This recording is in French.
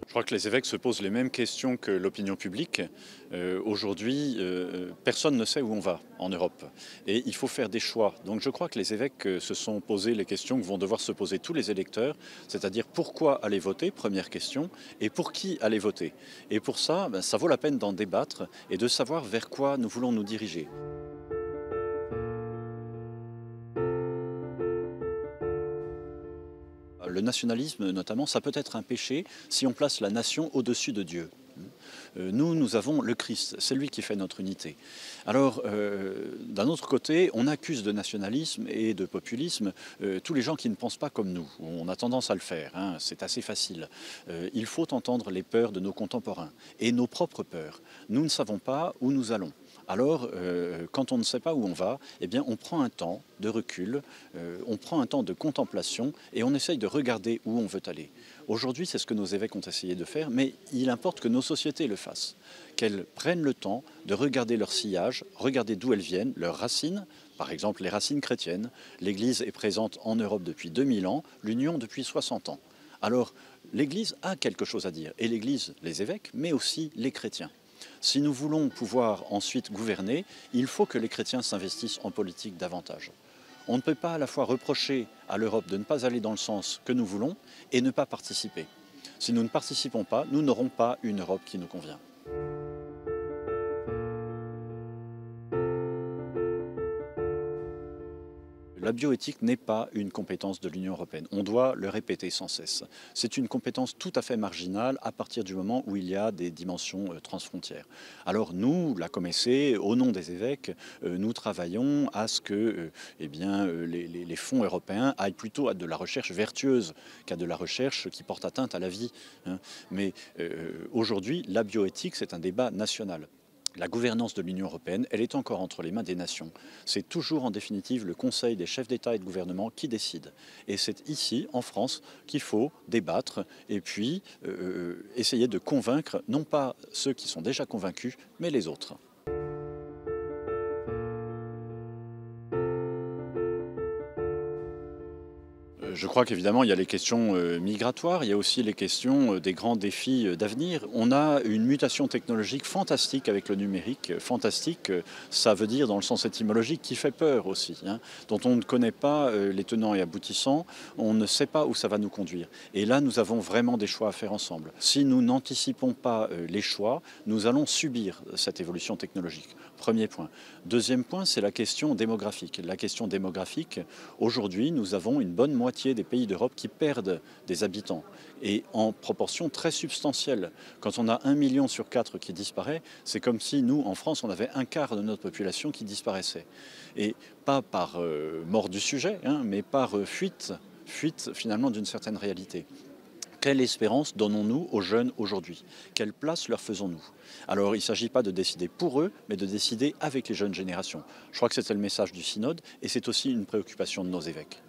Je crois que les évêques se posent les mêmes questions que l'opinion publique. Aujourd'hui, personne ne sait où on va en Europe et il faut faire des choix. Donc je crois que les évêques se sont posé les questions que vont devoir se poser tous les électeurs, c'est-à-dire pourquoi aller voter, première question, et pour qui aller voter. Et pour ça, ça vaut la peine d'en débattre et de savoir vers quoi nous voulons nous diriger. Le nationalisme, notamment, ça peut être un péché si on place la nation au-dessus de Dieu. Nous avons le Christ, c'est lui qui fait notre unité. Alors, d'un autre côté, on accuse de nationalisme et de populisme tous les gens qui ne pensent pas comme nous. On a tendance à le faire, hein, c'est assez facile. Il faut entendre les peurs de nos contemporains et nos propres peurs. Nous ne savons pas où nous allons. Alors, quand on ne sait pas où on va, eh bien, on prend un temps de recul, on prend un temps de contemplation et on essaye de regarder où on veut aller. Aujourd'hui, c'est ce que nos évêques ont essayé de faire, mais il importe que nos sociétés le fassent, qu'elles prennent le temps de regarder leur sillage, regarder d'où elles viennent, leurs racines, par exemple les racines chrétiennes. L'Église est présente en Europe depuis 2000 ans, l'Union depuis 60 ans. Alors, l'Église a quelque chose à dire, et l'Église, les évêques, mais aussi les chrétiens. Si nous voulons pouvoir ensuite gouverner, il faut que les chrétiens s'investissent en politique davantage. On ne peut pas à la fois reprocher à l'Europe de ne pas aller dans le sens que nous voulons et ne pas participer. Si nous ne participons pas, nous n'aurons pas une Europe qui nous convient. La bioéthique n'est pas une compétence de l'Union européenne. On doit le répéter sans cesse. C'est une compétence tout à fait marginale à partir du moment où il y a des dimensions transfrontières. Alors nous, la Comessé, au nom des évêques, nous travaillons à ce que les fonds européens aillent plutôt à de la recherche vertueuse qu'à de la recherche qui porte atteinte à la vie. Hein. Mais aujourd'hui, la bioéthique, c'est un débat national. La gouvernance de l'Union européenne, elle est encore entre les mains des nations. C'est toujours en définitive le Conseil des chefs d'État et de gouvernement qui décide. Et c'est ici, en France, qu'il faut débattre et puis essayer de convaincre, non pas ceux qui sont déjà convaincus, mais les autres. Je crois qu'évidemment, il y a les questions migratoires, il y a aussi les questions des grands défis d'avenir. On a une mutation technologique fantastique avec le numérique. Fantastique, ça veut dire dans le sens étymologique qui fait peur aussi, hein, dont on ne connaît pas les tenants et aboutissants, on ne sait pas où ça va nous conduire. Et là, nous avons vraiment des choix à faire ensemble. Si nous n'anticipons pas les choix, nous allons subir cette évolution technologique. Premier point. Deuxième point, c'est la question démographique. La question démographique, aujourd'hui, nous avons une bonne moitié des pays d'Europe qui perdent des habitants et en proportion très substantielle. Quand on a 1 million sur 4 qui disparaît, c'est comme si nous, en France, on avait un quart de notre population qui disparaissait. Et pas par mort du sujet, hein, mais par fuite finalement d'une certaine réalité. Quelle espérance donnons-nous aux jeunes aujourd'hui? Quelle place leur faisons-nous? Alors il ne s'agit pas de décider pour eux, mais de décider avec les jeunes générations. Je crois que c'était le message du synode et c'est aussi une préoccupation de nos évêques.